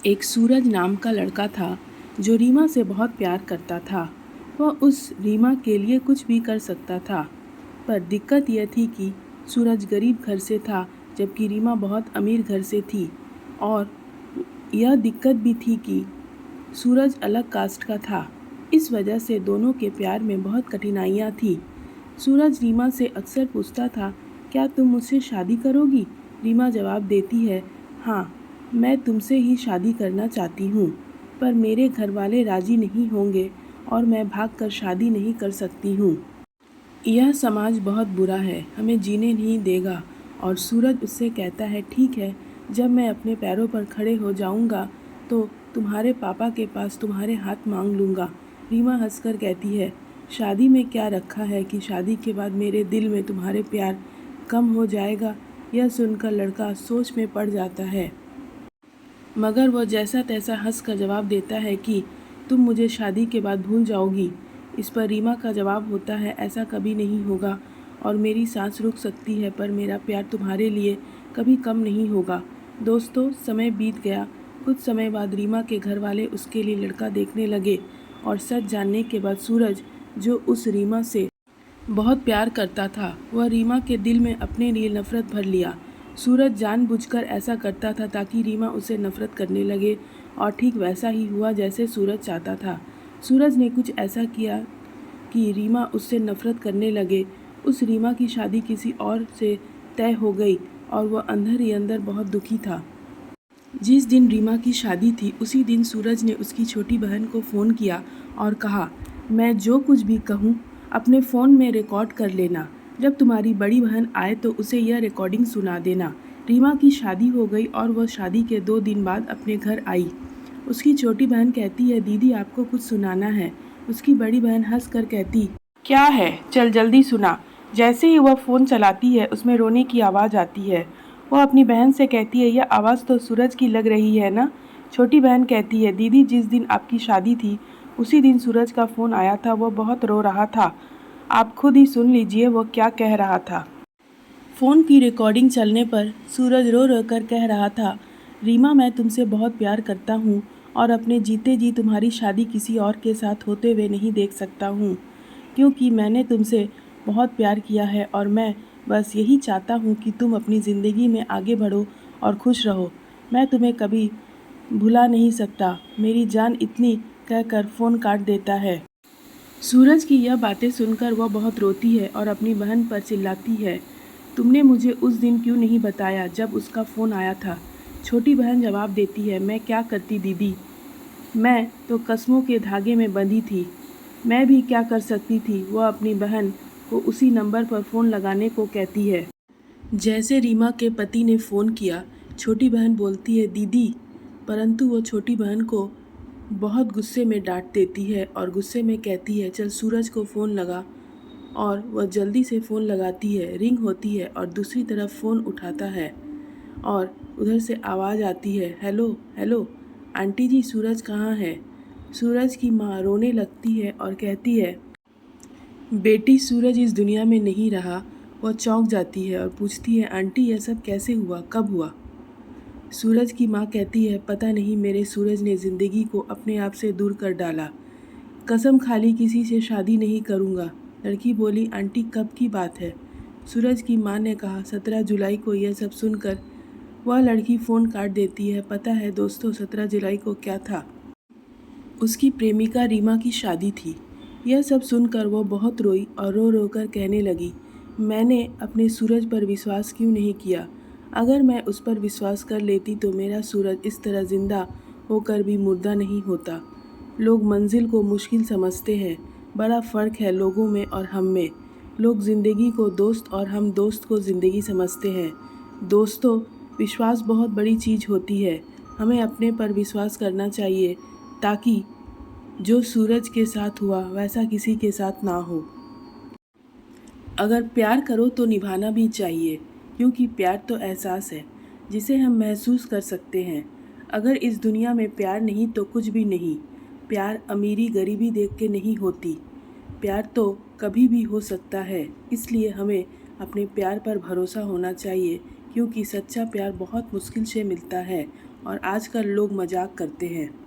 एक सूरज नाम का लड़का था जो रीमा से बहुत प्यार करता था। वह उस रीमा के लिए कुछ भी कर सकता था, पर दिक्कत यह थी कि सूरज गरीब घर से था जबकि रीमा बहुत अमीर घर से थी। और यह दिक्कत भी थी कि सूरज अलग कास्ट का था। इस वजह से दोनों के प्यार में बहुत कठिनाइयाँ थी। सूरज रीमा से अक्सर पूछता था, क्या तुम मुझसे शादी करोगी? रीमा जवाब देती है, हाँ, मैं तुमसे ही शादी करना चाहती हूँ, पर मेरे घर वाले राजी नहीं होंगे और मैं भागकर शादी नहीं कर सकती हूँ। यह समाज बहुत बुरा है, हमें जीने नहीं देगा। और सूरज उससे कहता है, ठीक है, जब मैं अपने पैरों पर खड़े हो जाऊंगा तो तुम्हारे पापा के पास तुम्हारे हाथ मांग लूँगा। रीमा हंसकर कहती है, शादी में क्या रखा है कि शादी के बाद मेरे दिल में तुम्हारे प्यार कम हो जाएगा। यह सुनकर लड़का सोच में पड़ जाता है, मगर वह जैसा तैसा हंसकर जवाब देता है कि तुम मुझे शादी के बाद भूल जाओगी। इस पर रीमा का जवाब होता है, ऐसा कभी नहीं होगा और मेरी सांस रुक सकती है, पर मेरा प्यार तुम्हारे लिए कभी कम नहीं होगा। दोस्तों, समय बीत गया। कुछ समय बाद रीमा के घर वाले उसके लिए लड़का देखने लगे और सच जानने के बाद सूरज, जो उस रीमा से बहुत प्यार करता था, वह रीमा के दिल में अपने लिए नफरत भर लिया। सूरज जानबूझकर ऐसा करता था ताकि रीमा उसे नफरत करने लगे, और ठीक वैसा ही हुआ जैसे सूरज चाहता था। सूरज ने कुछ ऐसा किया कि रीमा उससे नफरत करने लगे। उस रीमा की शादी किसी और से तय हो गई और वह अंदर ही अंदर बहुत दुखी था। जिस दिन रीमा की शादी थी उसी दिन सूरज ने उसकी छोटी बहन को फ़ोन किया और कहा, मैं जो कुछ भी कहूँ अपने फ़ोन में रिकॉर्ड कर लेना। जब तुम्हारी बड़ी बहन आए तो उसे यह रिकॉर्डिंग सुना देना। रीमा की शादी हो गई और वह शादी के 2 दिन बाद अपने घर आई। उसकी छोटी बहन कहती है, दीदी आपको कुछ सुनाना है। उसकी बड़ी बहन हंस कर कहती, क्या है, चल जल्दी सुना। जैसे ही वह फ़ोन चलाती है उसमें रोने की आवाज़ आती है। वह अपनी बहन से कहती है, यह आवाज़ तो सूरज की लग रही है ना? छोटी बहन कहती है, दीदी जिस दिन आपकी शादी थी उसी दिन सूरज का फ़ोन आया था, वह बहुत रो रहा था। आप खुद ही सुन लीजिए वह क्या कह रहा था। फ़ोन की रिकॉर्डिंग चलने पर सूरज रो रो कर कह रहा था, रीमा मैं तुमसे बहुत प्यार करता हूँ और अपने जीते जी तुम्हारी शादी किसी और के साथ होते हुए नहीं देख सकता हूँ, क्योंकि मैंने तुमसे बहुत प्यार किया है और मैं बस यही चाहता हूँ कि तुम अपनी ज़िंदगी में आगे बढ़ो और खुश रहो। मैं तुम्हें कभी भुला नहीं सकता। मेरी जान इतनी कहकर फ़ोन काट देता है। सूरज की यह बातें सुनकर वह बहुत रोती है और अपनी बहन पर चिल्लाती है, तुमने मुझे उस दिन क्यों नहीं बताया जब उसका फ़ोन आया था? छोटी बहन जवाब देती है, मैं क्या करती दीदी, मैं तो कसमों के धागे में बंधी थी। मैं भी क्या कर सकती थी। वह अपनी बहन को उसी नंबर पर फ़ोन लगाने को कहती है जैसे रीमा के पति ने फ़ोन किया। छोटी बहन बोलती है, दीदी, परंतु वो छोटी बहन को बहुत गुस्से में डांट देती है और गुस्से में कहती है, चल सूरज को फ़ोन लगा। और वह जल्दी से फ़ोन लगाती है, रिंग होती है और दूसरी तरफ फ़ोन उठाता है और उधर से आवाज़ आती है, हेलो हेलो आंटी जी, सूरज कहाँ है? सूरज की माँ रोने लगती है और कहती है, बेटी सूरज इस दुनिया में नहीं रहा। वह चौंक जाती है और पूछती है, आंटी यह सब कैसे हुआ, कब हुआ? सूरज की माँ कहती है, पता नहीं, मेरे सूरज ने ज़िंदगी को अपने आप से दूर कर डाला। कसम खा ली किसी से शादी नहीं करूँगा। लड़की बोली, आंटी कब की बात है? सूरज की माँ ने कहा, 17 जुलाई को। यह सब सुनकर वह लड़की फ़ोन काट देती है। पता है दोस्तों, 17 जुलाई को क्या था? उसकी प्रेमिका रीमा की शादी थी। यह सब सुनकर वो बहुत रोई और रो रो कर कहने लगी, मैंने अपने सूरज पर विश्वास क्यों नहीं किया? अगर मैं उस पर विश्वास कर लेती तो मेरा सूरज इस तरह ज़िंदा होकर भी मुर्दा नहीं होता। लोग मंजिल को मुश्किल समझते हैं। बड़ा फ़र्क है लोगों में और हम में। लोग ज़िंदगी को दोस्त और हम दोस्त को ज़िंदगी समझते हैं। दोस्तों, विश्वास बहुत बड़ी चीज़ होती है। हमें अपने पर विश्वास करना चाहिए ताकि जो सूरज के साथ हुआ वैसा किसी के साथ ना हो। अगर प्यार करो तो निभाना भी चाहिए, क्योंकि प्यार तो एहसास है जिसे हम महसूस कर सकते हैं। अगर इस दुनिया में प्यार नहीं तो कुछ भी नहीं। प्यार अमीरी गरीबी देख के नहीं होती। प्यार तो कभी भी हो सकता है। इसलिए हमें अपने प्यार पर भरोसा होना चाहिए, क्योंकि सच्चा प्यार बहुत मुश्किल से मिलता है और आजकल लोग मजाक करते हैं।